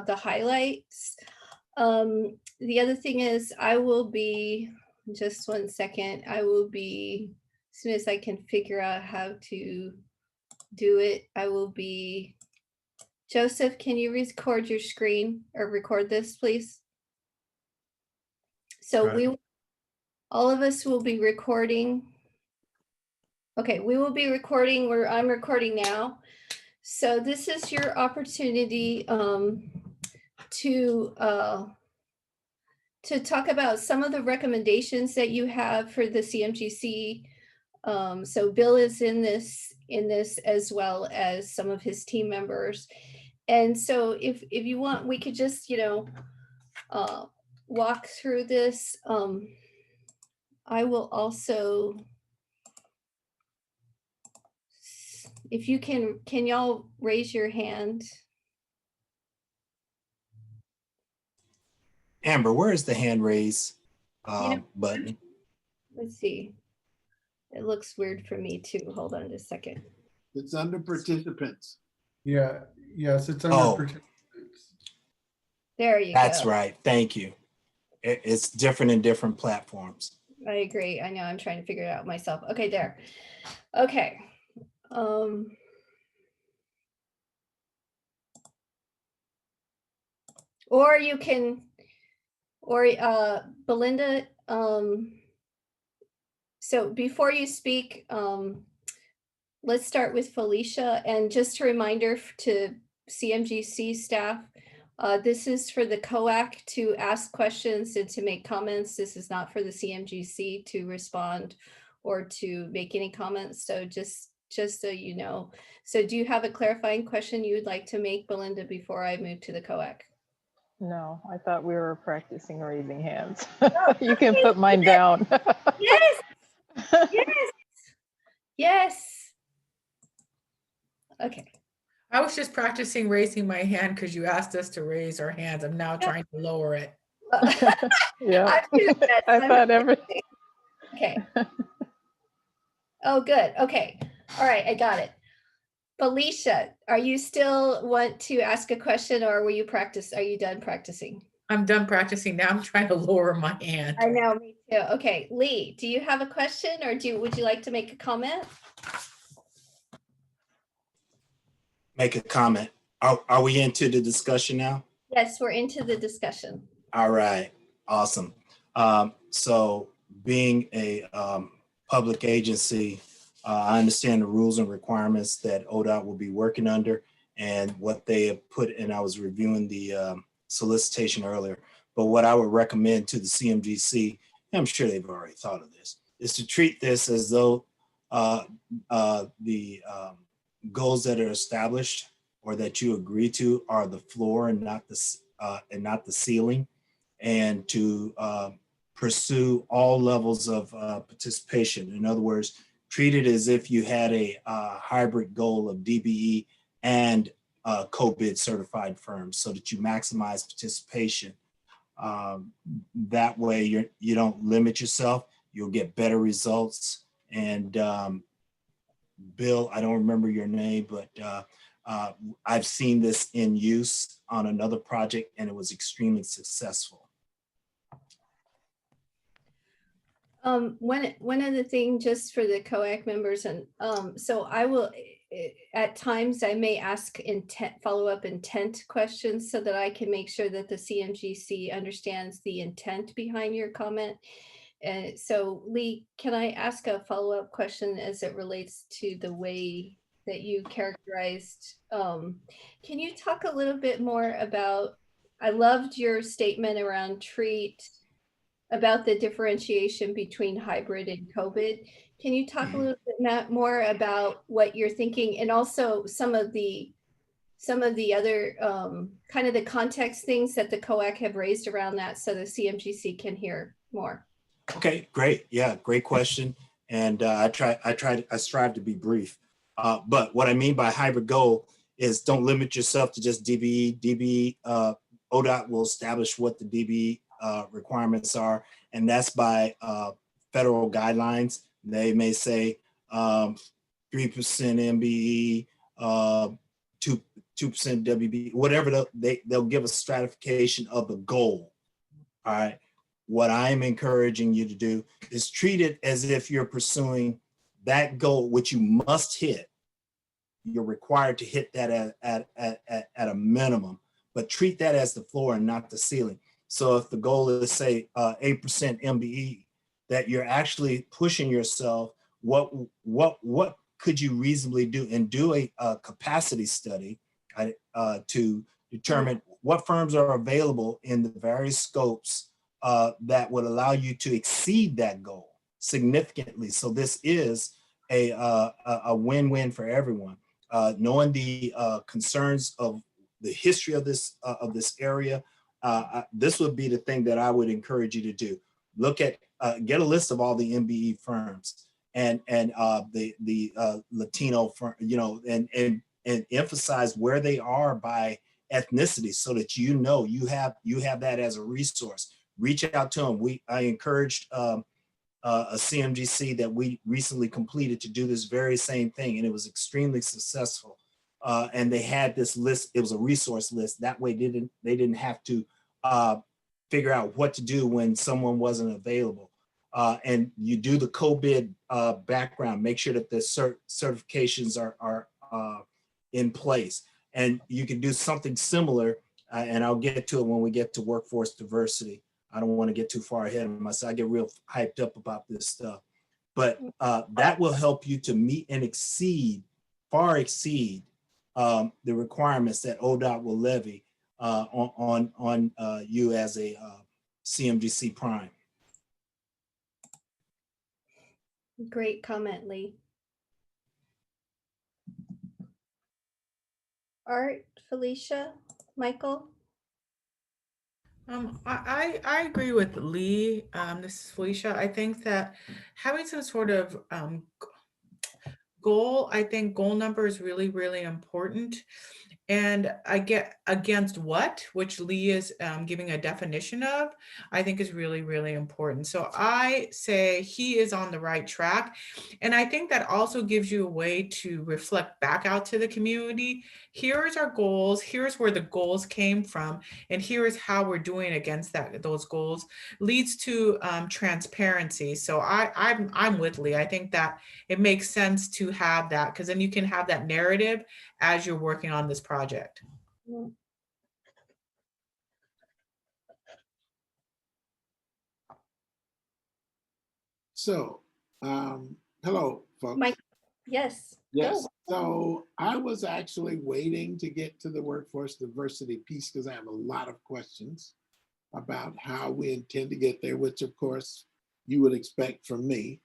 the highlights. The other thing is I will be, just 1 second, I will be, as soon as I can figure out how to do it, I will be, Joseph, can you record your screen or record this, please? So all of us will be recording. Okay, we will be recording where I'm recording now. So this is your opportunity to talk about some of the recommendations that you have for the CMGC. So Bill is in this as well as some of his team members. And so if you want, we could just, walk through this. I will also, if you can y'all raise your hand? Amber, where is the hand raise button? Let's see. It looks weird for me too. Hold on just a second. It's under participants. Yeah, yes, it's under participants. There you go. That's right. Thank you. It's different in different platforms. I agree. I know. I'm trying to figure it out myself. Okay, there. Okay. Or you can, or Belinda, so before you speak, let's start with Felicia. And just a reminder to CMGC staff, this is for the COAC to ask questions and to make comments. This is not for the CMGC to respond or to make any comments. So just so you know. So do you have a clarifying question you would like to make, Belinda, before I move to the COAC? No, I thought we were practicing raising hands. You can put mine down. Yes. Yes. Yes. Okay. I was just practicing raising my hand because you asked us to raise our hands. I'm now trying to lower it. Yeah, I thought everything. Okay. Oh, good. Okay. All right. I got it. Felicia, are you still want to ask a question, or were you are you done practicing? I'm done practicing. Now I'm trying to lower my hand. I know, me too. Okay. Lee, do you have a question, or would you like to make a comment? Make a comment. Are we into the discussion now? Yes, we're into the discussion. All right. Awesome. So being a public agency, I understand the rules and requirements that ODOT will be working under and what they have put in. I was reviewing the solicitation earlier, but what I would recommend to the CMGC, I'm sure they've already thought of this, is to treat this as though the goals that are established or that you agree to are the floor and not the ceiling, and to pursue all levels of participation. In other words, treat it as if you had a hybrid goal of DBE and co-bid certified firms so that you maximize participation. That way you don't limit yourself, you'll get better results. And Bill, I don't remember your name, but I've seen this in use on another project and it was extremely successful. One other thing just for the COAC members, and so I will, at times I may ask follow-up intent questions so that I can make sure that the CMGC understands the intent behind your comment. So Lee, can I ask a follow-up question as it relates to the way that you characterized? Can you talk a little bit more about, I loved your statement around about the differentiation between hybrid and COVID. Can you talk a little bit more about what you're thinking, and also some of the other kind of the context things that the COAC have raised around that, so the CMGC can hear more? Okay, great. Yeah, great question. And I strive to be brief. But what I mean by hybrid goal is don't limit yourself to just DBE. ODOT will establish what the DBE requirements are, and that's by federal guidelines. They may say 3% MBE, 2% 2% WB, whatever they'll give a stratification of the goal. All right. What I'm encouraging you to do is treat it as if you're pursuing that goal, which you must hit. You're required to hit that at a minimum, but treat that as the floor and not the ceiling. So if the goal is say 8% MBE, that you're actually pushing yourself, what could you reasonably do, and do a capacity study to determine what firms are available in the various scopes that would allow you to exceed that goal significantly. So this is a win-win for everyone. Knowing the concerns of the history of this area, this would be the thing that I would encourage you to do. Look at, get a list of all the MBE firms and the Latino firm, and emphasize where they are by ethnicity, so that you have that as a resource. Reach out to them. I encouraged a CMGC that we recently completed to do this very same thing, and it was extremely successful. And they had this list. It was a resource list. That way, they didn't have to figure out what to do when someone wasn't available. And you do the co-bid background. Make sure that the certifications are in place. And you can do something similar. And I'll get to it when we get to workforce diversity. I don't want to get too far ahead of myself. I get real hyped up about this stuff, but that will help you to meet and far exceed the requirements that ODOT will levy on you as a CMGC prime. Great comment, Lee. Art, Felicia, Michael? I agree with Lee. This is Felicia. I think that having some sort of goal, I think goal number is really, really important. And I get against what, which Lee is giving a definition of, I think is really, really important. So I say he is on the right track. And I think that also gives you a way to reflect back out to the community. Here's our goals. Here's where the goals came from. And here is how we're doing against those goals. Leads to transparency. So I'm with Lee. I think that it makes sense to have that, because then you can have that narrative as you're working on this project. So, hello, folks. Mike, yes. Yes. Go. So I was actually waiting to get to the workforce diversity piece because I have a lot of questions about how we intend to get there, which of course you would expect from me.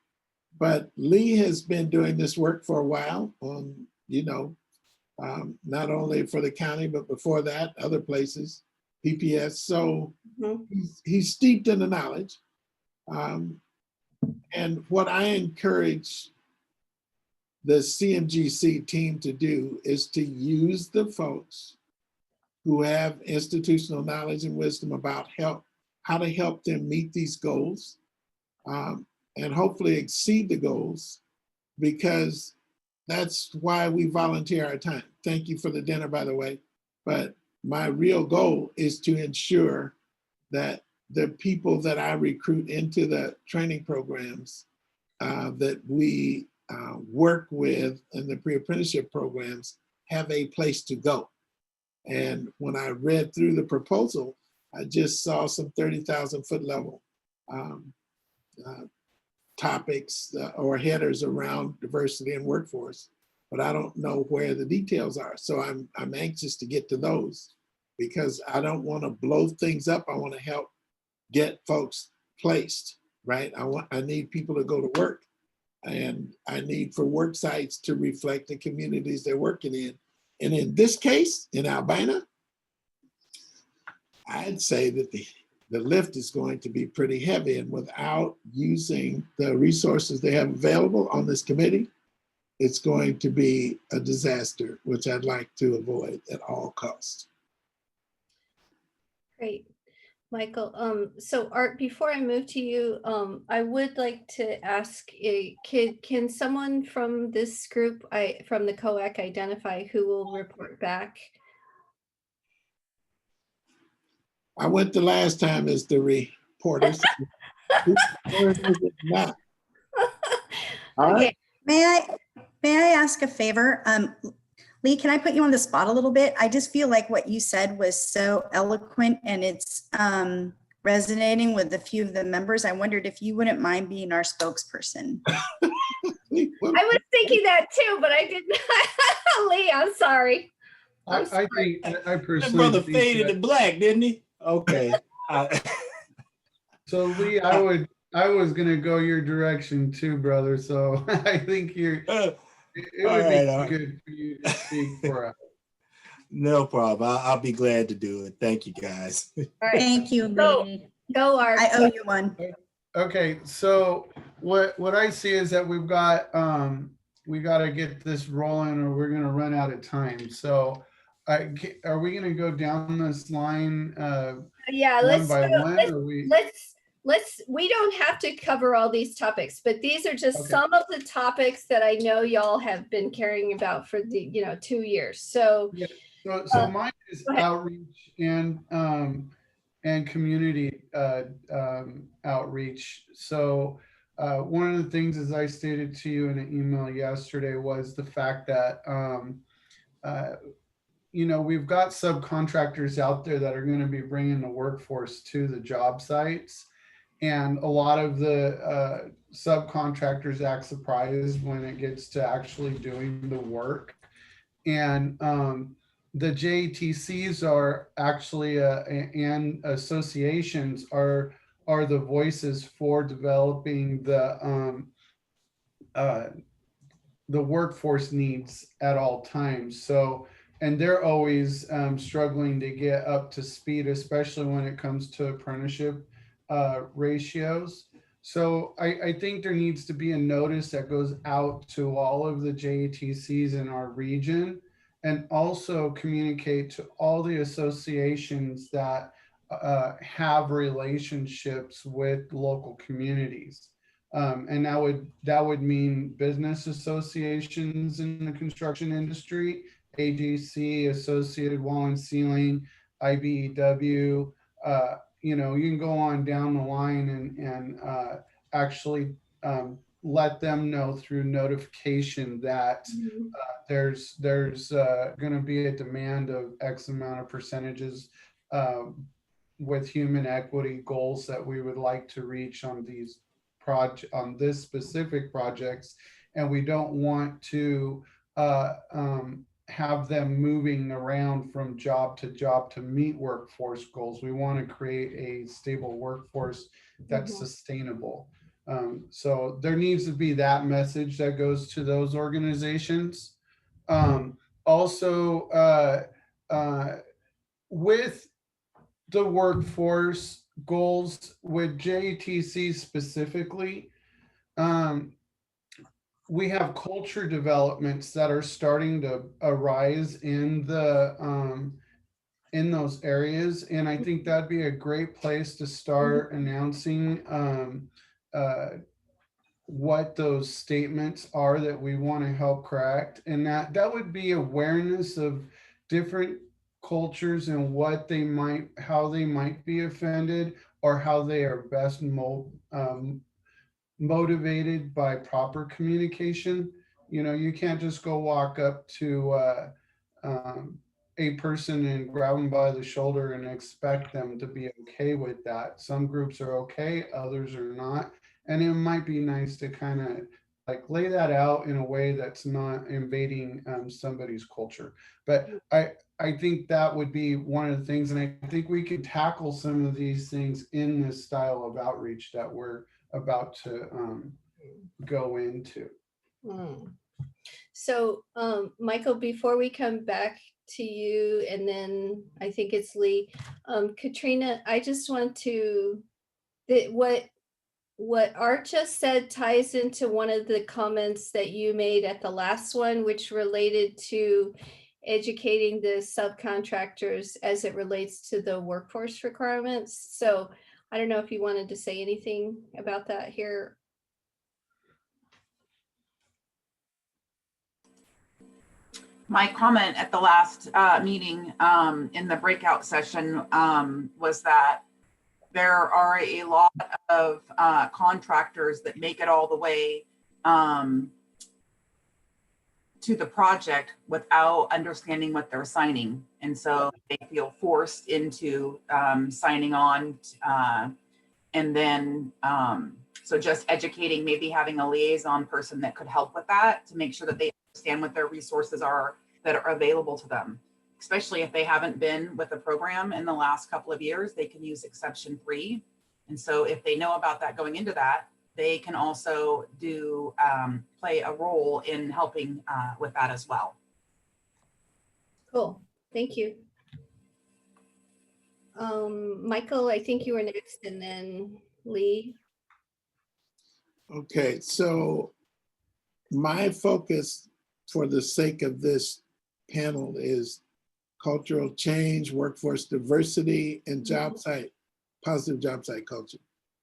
But Lee has been doing this work for a while on, not only for the county, but before that, other places, PPS. So he's steeped in the knowledge. And what I encourage the CMGC team to do is to use the folks who have institutional knowledge and wisdom about how to help them meet these goals, and hopefully exceed the goals, because that's why we volunteer our time. Thank you for the dinner, by the way. But my real goal is to ensure that the people that I recruit into the training programs that we work with in the pre-apprenticeship programs have a place to go. And when I read through the proposal, I just saw some 30,000 foot level topics or headers around diversity and workforce, but I don't know where the details are. So I'm anxious to get to those, because I don't want to blow things up. I want to help get folks placed, right? I need people to go to work, and I need for work sites to reflect the communities they're working in. And in this case, in Albina, I'd say that the lift is going to be pretty heavy, and without using the resources they have available on this committee, it's going to be a disaster, which I'd like to avoid at all costs. Great, Michael. So Art, before I move to you, I would like to ask, can someone from this group, from the COAC, identify who will report back I went the last time as the reporter. So whose turn is it now? All right. Okay, May I ask a favor? Lee, can I put you on the spot a little bit? I just feel like what you said was so eloquent and it's resonating with a few of the members. I wondered if you wouldn't mind being our spokesperson. I was thinking that too, but I didn't. Lee, I'm sorry. I think, I That personally brother think faded to that, black, didn't he? Okay. so Lee, I was gonna go your direction too, brother. So I think it all would right, be all right. good for you to speak for us. No problem. I'll be glad to do it. Thank you, guys. All right, Thank you, Go. Lee. go Art. I owe you one. Okay, so what I see is that we've got we got to get this rolling or we're gonna run out of time. So are we gonna go down this line Yeah, one let's by go. one, or we? We don't have to cover all these topics, but these are just Okay. some of the topics that I know y'all have been caring about for the 2 years. So So mine is go ahead. outreach and community outreach. So one of the things, as I stated to you in an email yesterday, was the fact that we've got subcontractors out there that are going to be bringing the workforce to the job sites, and a lot of the subcontractors act surprised when it gets to actually doing the work. And the JTCs are actually and associations are the voices for developing the workforce needs at all times. So, and they're always struggling to get up to speed, especially when it comes to apprenticeship ratios. So I think there needs to be a notice that goes out to all of the JTCs in our region, and also communicate to all the associations that have relationships with local communities. And that would mean business associations in the construction industry, AGC, Associated Wall and Ceiling, IBEW. You can go on down the line and actually let them know through notification that there's going to be a demand of X amount of percentages with human equity goals that we would like to reach on these on this specific projects, and we don't want to have them moving around from job to meet workforce goals. We want to create a stable workforce that's sustainable. So there needs to be that message that goes to those organizations. Also, with the workforce goals with JTC specifically, we have culture developments that are starting to arise in those areas, and I think that'd be a great place to start announcing what those statements are that we want to help correct, and that would be awareness of different cultures and how they might be offended, or how they are best motivated by proper communication. You can't just go walk up to a person and grab them by the shoulder and expect them to be okay with that. Some groups are okay, others are not. And it might be nice to kind of like lay that out in a way that's not invading somebody's culture. But I think that would be one of the things, and I think we can tackle some of these things in this style of outreach that we're about to go into. So Michael, before we come back to you, and then I think it's Lee, Katrina, I just want to, what Art just said ties into one of the comments that you made at the last one, which related to educating the subcontractors as it relates to the workforce requirements. So I don't know if you wanted to say anything about that here. my comment at the last meeting in the breakout session was that there are a lot of contractors that make it all the way to the project without understanding what they're signing. And so they feel forced into signing on. And then, so just educating, maybe having a liaison person that could help with that to make sure that they understand what their resources are that are available to them. Especially if they haven't been with the program in the last couple of years, they can use exception 3. And so if they know about that going into that, they can also do play a role in helping with that as well. Cool, thank you. Michael, I think you were next, and then Lee. Okay, so my focus for the sake of this panel is cultural change, workforce diversity, and job site, positive job site culture.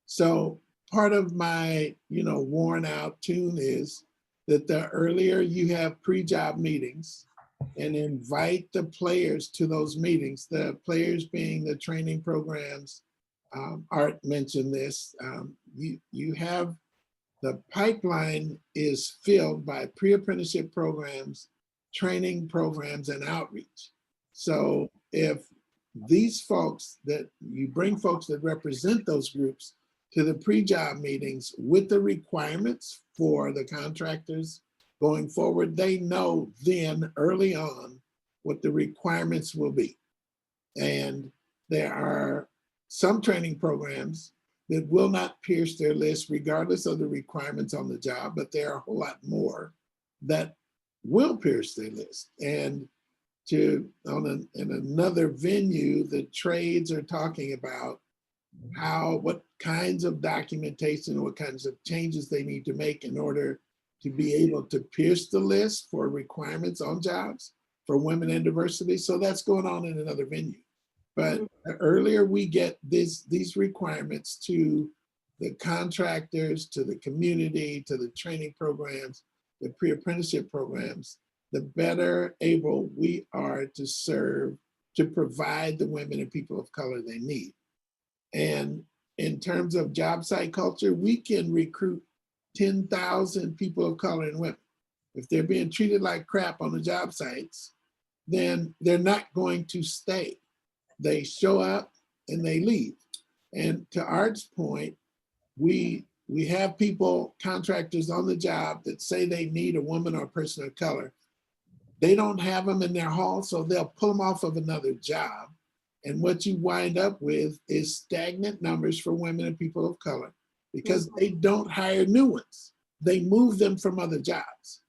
So part of my, worn out tune is that the earlier you have pre-job meetings and invite the players to those meetings, the players being the training programs, Art mentioned this, you have the pipeline is filled by pre-apprenticeship programs, training programs, and outreach. So if these folks that you bring folks that represent those groups to the pre-job meetings with the requirements for the contractors going forward, they know then early on what the requirements will be. And there are some training programs that will not pierce their list regardless of the requirements on the job, but there are a whole lot more that will pierce their list. And in another venue, the trades are talking about what kinds of documentation, what kinds of changes they need to make in order to be able to pierce the list for requirements on jobs for women and diversity. So that's going on in another venue. But the earlier we get these requirements to the contractors, to the community, to the training programs, the pre-apprenticeship programs, the better able we are to serve, to provide the women and people of color they need. And in terms of job site culture, we can recruit 10,000 people of color and women. If they're being treated like crap on the job sites, then they're not going to stay. They show up and they leave. And to Art's point, we have people, contractors on the job that say they need a woman or a person of color. They don't have them in their hall, so they'll pull them off of another job. And what you wind up with is stagnant numbers for women and people of color because they don't hire new ones. They move them from other jobs.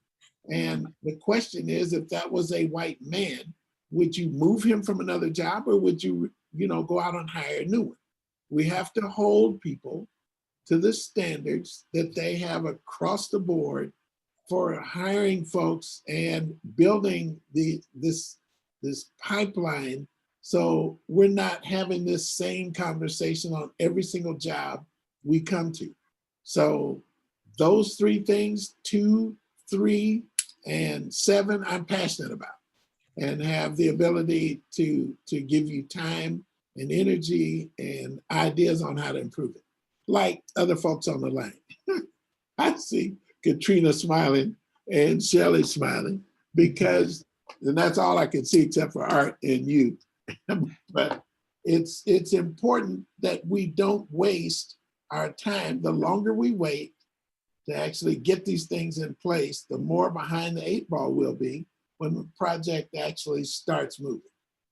And the question is, if that was a white man, would you move him from another job, or would you, go out and hire a new one? We have to hold people to the standards that they have across the board for hiring folks and building this pipeline. So we're not having this same conversation on every single job we come to. So those 3 things, 2, 3, and 7, I'm passionate about, and have the ability to give you time and energy and ideas on how to improve it. Like other folks on the line. I see Katrina smiling and Shelley smiling because, and that's all I can see except for Art and you. But it's important that we don't waste our time. The longer we wait to actually get these things in place, the more behind the 8 ball we'll be when the project actually starts moving.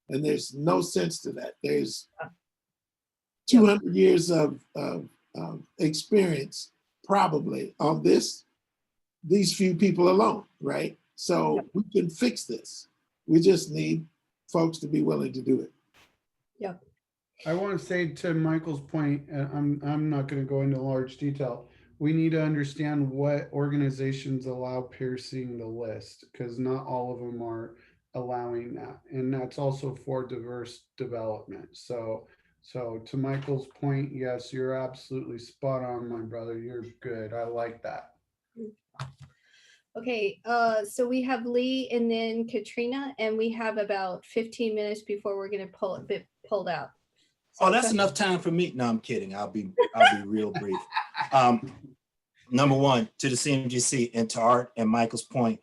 And there's no sense to that. There's 200 years of experience probably on these few people alone, right? So we can fix this. We just need folks to be willing to do it. Yep. I want to say to Michael's point, and I'm not going to go into large detail. We need to understand what organizations allow piercing the list, because not all of them are allowing that. And that's also for diverse development. So to Michael's point, yes, you're absolutely spot on, my brother. You're good. I like that. Okay, so we have Lee and then Katrina, and we have about 15 minutes before we're gonna be pulled out. So Oh, that's go- enough time for me. No, I'm kidding. I'll be real brief. Number one, to the CMGC and to Art and Michael's point,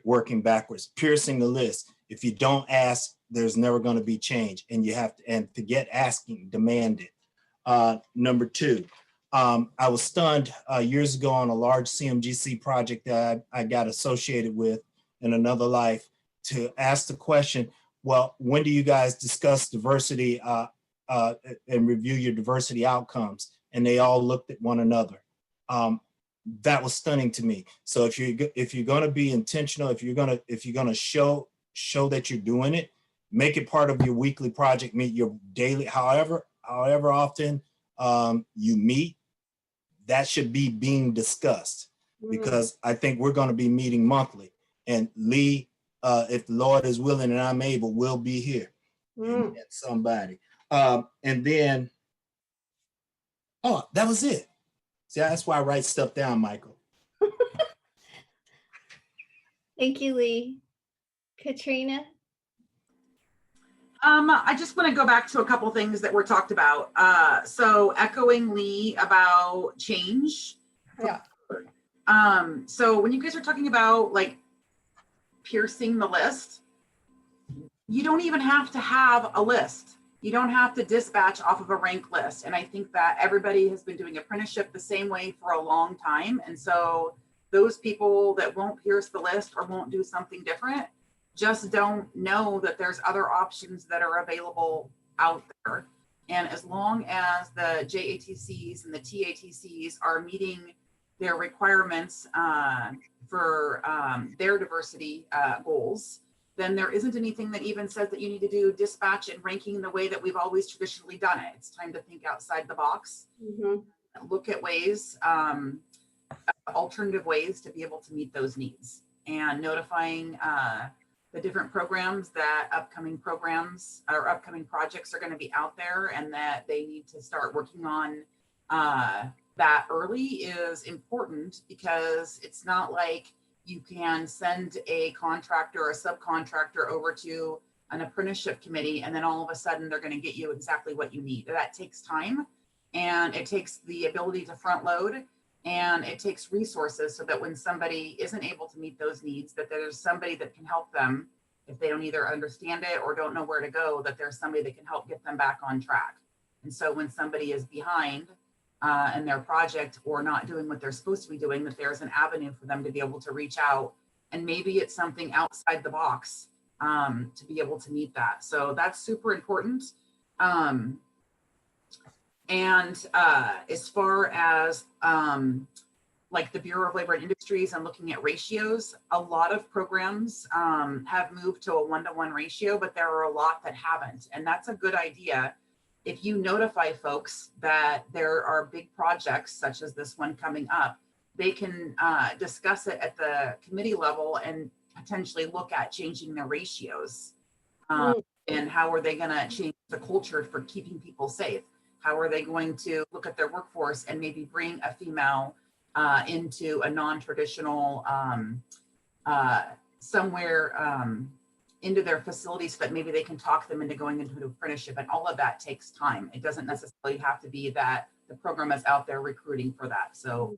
working backwards, piercing the list. If you don't ask, there's never going to be change, and you have to, and to get asking, demand it. Number two, I was stunned years ago on a large CMGC project that I got associated with in another life to ask the question, well, when do you guys discuss diversity and review your diversity outcomes? And they all looked at one another. That was stunning to me. So if you're going to be intentional, if you're going to show that you're doing it, make it part of your weekly project, meet your daily, however often you meet, that should be being discussed, because I think we're going to be meeting monthly. And Lee, if the Lord is willing and I'm able, we'll be here. And somebody. And then, oh, that was it. See, that's why I write stuff down, Michael. Thank you, Lee. Katrina? I just want to go back to a couple things that were talked about. So echoing Lee about change. Yeah. So when you guys are talking about like piercing the list, you don't even have to have a list. You don't have to dispatch off of a rank list. And I think that everybody has been doing apprenticeship the same way for a long time. And so those people that won't pierce the list or won't do something different just don't know that there's other options that are available out there. And as long as the JATCs and the TATCs are meeting their requirements for their diversity goals, then there isn't anything that even says that you need to do dispatch and ranking the way that we've always traditionally done it. It's time to think outside the box, look at ways, alternative ways to be able to meet those needs, and notifying the different programs that upcoming programs or upcoming projects are going to be out there and that they need to start working on that early is important, because it's not like you can send a contractor or a subcontractor over to an apprenticeship committee and then all of a sudden they're going to get you exactly what you need. That takes time, and it takes the ability to front load, and it takes resources, so that when somebody isn't able to meet those needs, that there's somebody that can help them. If they don't either understand it or don't know where to go, that there's somebody that can help get them back on track. And so when somebody is behind in their project or not doing what they're supposed to be doing, that there's an avenue for them to be able to reach out, and maybe it's something outside the box to be able to meet that. So that's super important. And as far as like the Bureau of Labor and Industries and looking at ratios, a lot of programs have moved to a 1-to-1 ratio, but there are a lot that haven't. And that's a good idea. If you notify folks that there are big projects such as this one coming up, they can discuss it at the committee level and potentially look at changing their ratios. And how are they going to change the culture for keeping people safe? How are they going to look at their workforce and maybe bring a female into a non-traditional somewhere into their facilities, so that maybe they can talk them into going into an apprenticeship? And all of that takes time. It doesn't necessarily have to be that the program is out there recruiting for that. So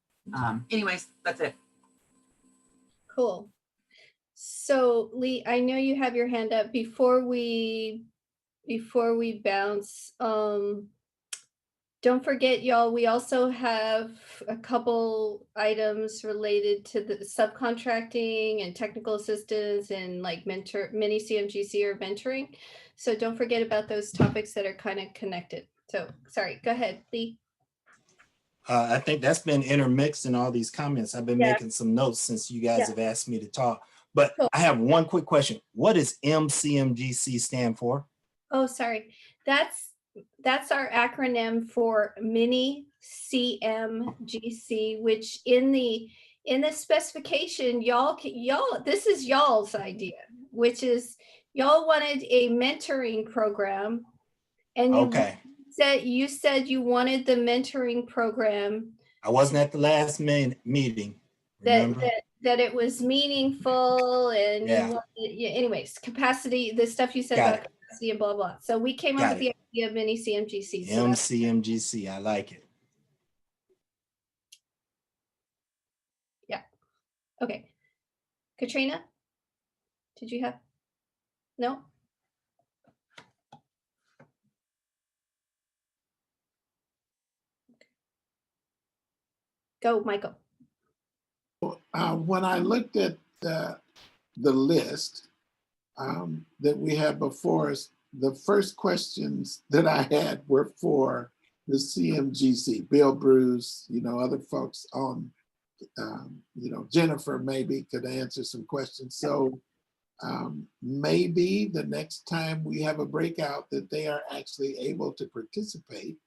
anyways, that's it. Cool. So Lee, I know you have your hand up. Before we bounce, don't forget, y'all, we also have a couple items related to the subcontracting and technical assistance and like mini CMGC or mentoring. So don't forget about those topics that are kind of connected. So sorry, go ahead, Lee. I think that's been intermixed in all these comments. I've been making some notes since you guys have asked me to talk. But I have one quick question. What does MCMGC stand for? Oh, sorry. That's our acronym for mini CMGC, which in the specification, y'all, this is y'all's idea, which is y'all wanted a mentoring program, and you said you wanted the mentoring program. I wasn't at the last meeting. Remember? that it was meaningful and Yeah. anyways, capacity, the stuff you said Got about capacity and blah, blah. So we came up Got with the idea of mini CMGC. So that's MCMGC. I like it. okay. Katrina, did you have? No? Go, Michael. When I looked at the list that we have before us, the first questions that I had were for the CMGC, Bill, Bruce, other folks on, Jennifer maybe could answer some questions. So maybe the next time we have a breakout that they are actually able to participate,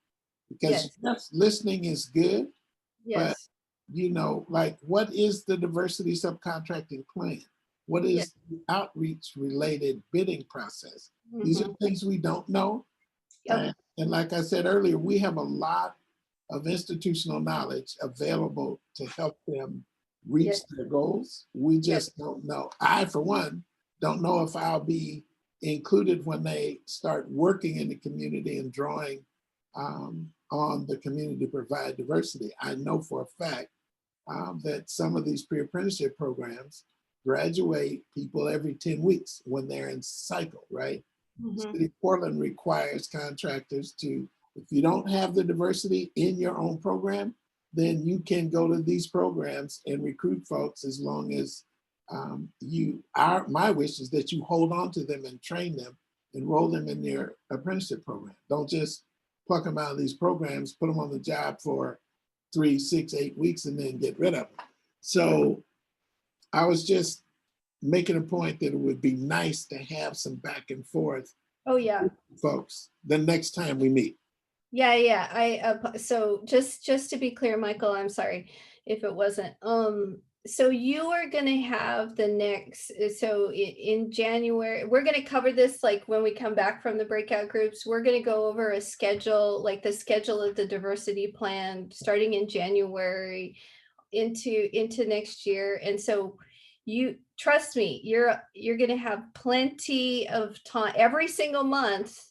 because Yes. listening is good, Yes. like what is the diversity subcontracting plan? What is the outreach related bidding process? These are things we don't know. Yep. And like I said earlier, we have a lot of institutional knowledge available to help them reach their goals. We just don't know. I, for one, don't know if I'll be included when they start working in the community and drawing on the community to provide diversity. I know for a fact that some of these pre-apprenticeship programs graduate people every 10 weeks when they're in cycle, right? City of Portland requires contractors to, if you don't have the diversity in your own program, then you can go to these programs and recruit folks as long as my wish is that you hold on to them and train them, enroll them in your apprenticeship program. Don't just pluck them out of these programs, put them on the job for 3, 6, 8 weeks and then get rid of them. So I was just making a point that it would be nice to have some back and forth. Oh yeah, folks, the next time we meet. Yeah. So just to be clear, Michael, I'm sorry if it wasn't. So you are going to have the next, so in January, we're going to cover this like when we come back from the breakout groups. We're going to go over a schedule, like the schedule of the diversity plan starting in January into next year. And so you trust me, you're going to have plenty of time every single month.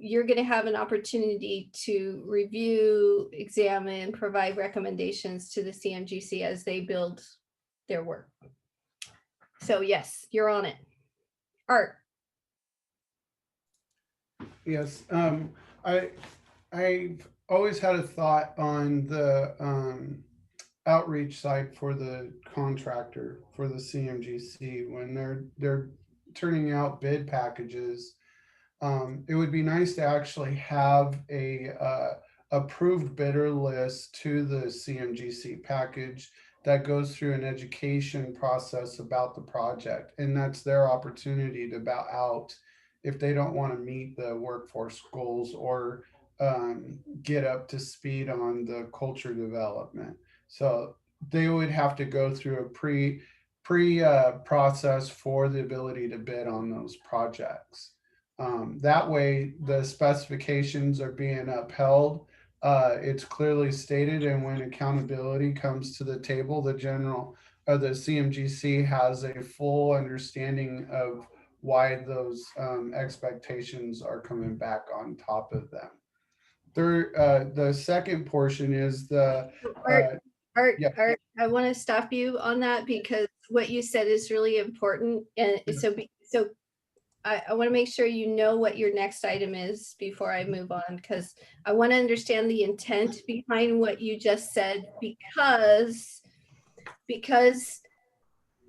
You're going to have an opportunity to review, examine, provide recommendations to the CMGC as they build their work. So yes, you're on it. Art. Yes, I've always had a thought on the outreach side for the contractor for the CMGC when they're turning out bid packages. It would be nice to actually have a approved bidder list to the CMGC package that goes through an education process about the project, and that's their opportunity to bow out if they don't want to meet the workforce goals or get up to speed on the culture development. So they would have to go through a pre process for the ability to bid on those projects. That way the specifications are being upheld. It's clearly stated, and when accountability comes to the table, the CMGC has a full understanding of why those expectations are coming back on top of them. The second portion is the Art, yeah. Art, I want to stop you on that because what you said is really important. And so I want to make sure you know what your next item is before I move on, because I want to understand the intent behind what you just said, because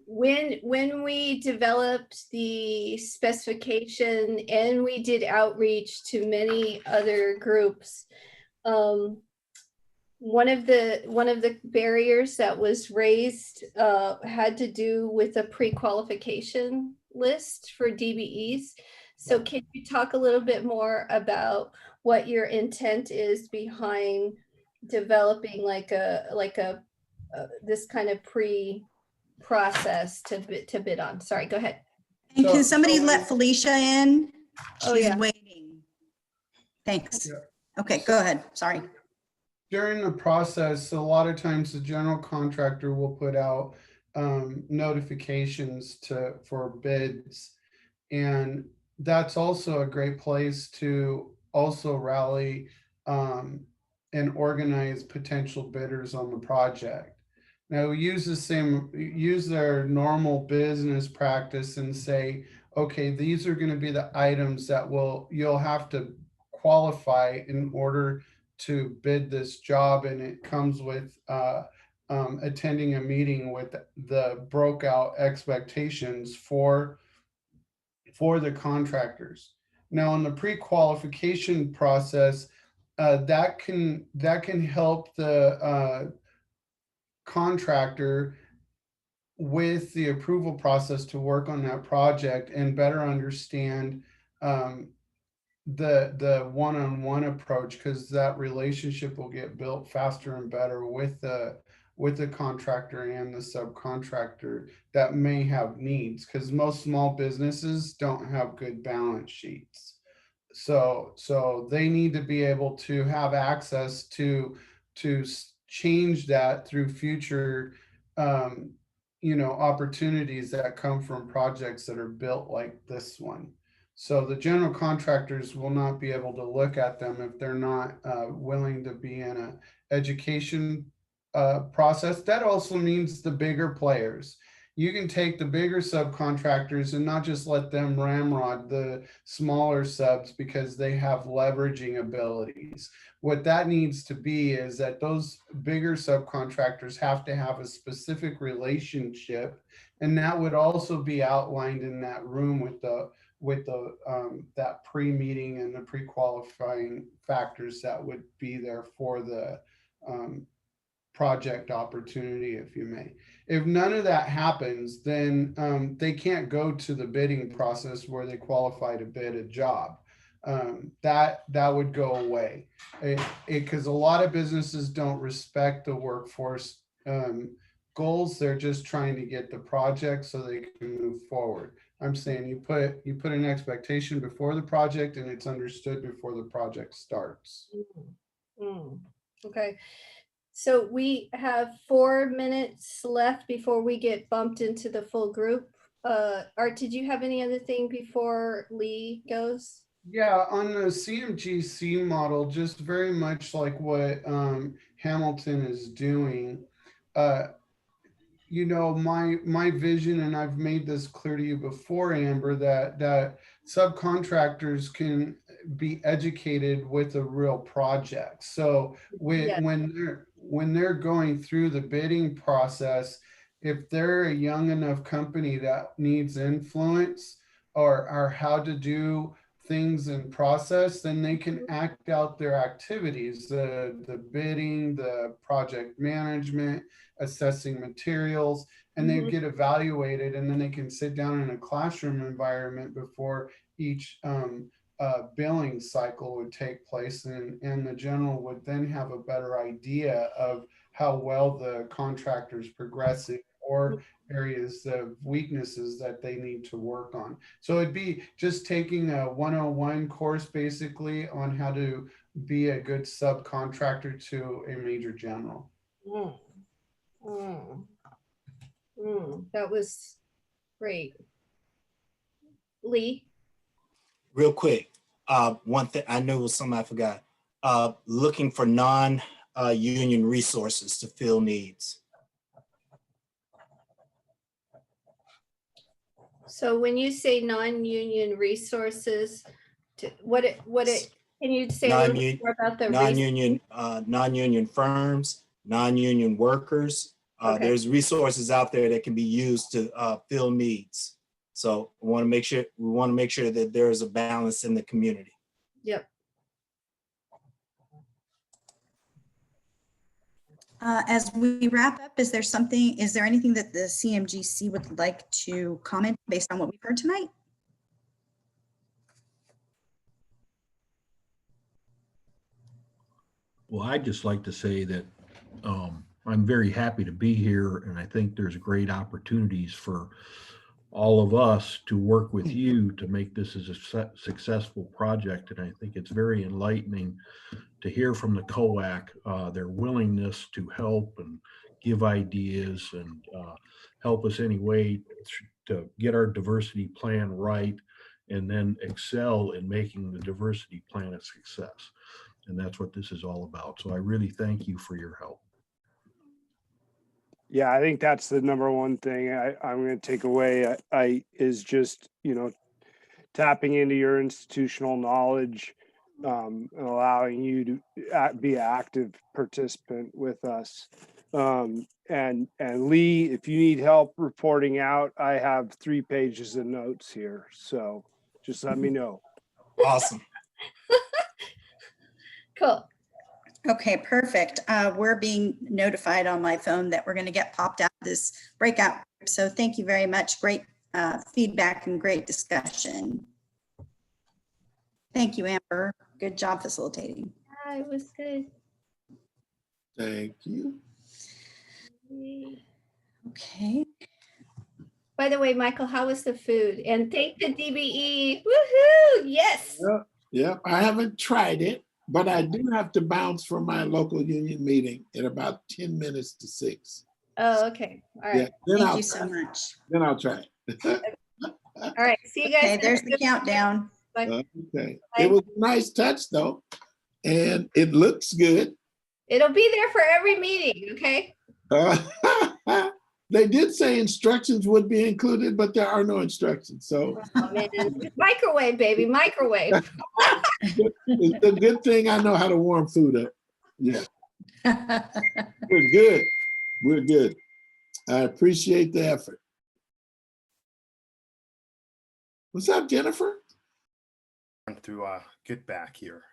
when we developed the specification and we did outreach to many other groups, one of the barriers that was raised had to do with a pre-qualification list for DBEs. So can you talk a little bit more about what your intent is behind developing like a this kind of pre-process to bid on? Sorry, go ahead. And can somebody let Felicia in? Oh, She's yeah. waiting. Thanks. Yeah. Okay, go ahead. Sorry. During the process, a lot of times the general contractor will put out notifications for bids. And that's also a great place to also rally and organize potential bidders on the project. Now, use their normal business practice and say, okay, these are going to be the items that you'll have to qualify in order to bid this job, and it comes with attending a meeting with the Breakout expectations for the contractors. Now, in the pre-qualification process, that can help the contractor with the approval process to work on that project and better understand the one-on-one approach, because that relationship will get built faster and better with the contractor and the subcontractor that may have needs, because most small businesses don't have good balance sheets. So they need to be able to have access to change that through future opportunities that come from projects that are built like this one. So the general contractors will not be able to look at them if they're not willing to be in an education process. That also means the bigger players. You can take the bigger subcontractors and not just let them ramrod the smaller subs because they have leveraging abilities. What that needs to be is that those bigger subcontractors have to have a specific relationship, and that would also be outlined in that room with that pre-meeting and the pre-qualifying factors that would be there for the project opportunity, if you may. If none of that happens, then they can't go to the bidding process where they qualify to bid a job. That would go away, because a lot of businesses don't respect the workforce goals. They're just trying to get the project so they can move forward. I'm saying you put an expectation before the project, and it's understood before the project starts. Okay. So we have 4 minutes left before we get bumped into the full group. Art, did you have any other thing before Lee goes? Yeah, on the CMGC model, just very much like what Hamilton is doing. My vision, and I've made this clear to you before, Amber, that subcontractors can be educated with a real project. So when they're going through the bidding process, if they're a young enough company that needs influence or how to do things in process, then they can act out their activities, the bidding, the project management, assessing materials, and they get evaluated, and then they can sit down in a classroom environment before each billing cycle would take place, and the general would then have a better idea of how well the contractor's progressing or areas of weaknesses that they need to work on. So it'd be just taking a 101 course basically on how to be a good subcontractor to a major general. That was great. Lee? Real quick, one thing I knew was something I forgot. Looking for non-union resources to fill needs. So when you say non-union resources, can you say a little bit more about the non-union firms, non-union workers? Okay. There's resources out there that can be used to fill needs. So we want to make sure that there is a balance in the community. Yep. As we wrap up, is there anything that the CMGC would like to comment based on what we've heard tonight? Well, I'd just like to say that I'm very happy to be here, and I think there's great opportunities for all of us to work with you to make this as a successful project. And I think it's very enlightening to hear from the COAC, their willingness to help and give ideas and help us anyway to get our diversity plan right and then excel in making the diversity plan a success. And that's what this is all about. So I really thank you for your help. Yeah, I think that's the number one thing I'm going to take away. Is just, tapping into your institutional knowledge, and allowing you to be an active participant with us. And Lee, if you need help reporting out, I have 3 pages of notes here. So just let me know. Awesome. Cool. Okay, perfect. We're being notified on my phone that we're going to get popped out of this breakout group. So thank you very much. Great feedback and great discussion. Thank you, Amber. Good job facilitating. It was good. Thank you. Okay. By the way, Michael, how was the food? And thank the DBE. Woohoo! Yes. Yep, I haven't tried it, but I do have to bounce from my local union meeting in about 10 minutes to 6. Oh, okay. All Yeah, right. Thank you so much. Then I'll try it. All right. See you guys. Okay, there's the countdown. Bye. Okay. It was a nice touch though, and it looks good. It'll be there for every meeting. Okay. They did say instructions would be included, but there are no instructions. So Oh, man. Microwave, baby. Microwave. it's a good thing I know how to warm food up. Yeah. We're good. We're good. I appreciate the effort. What's up, Jennifer? To get back here.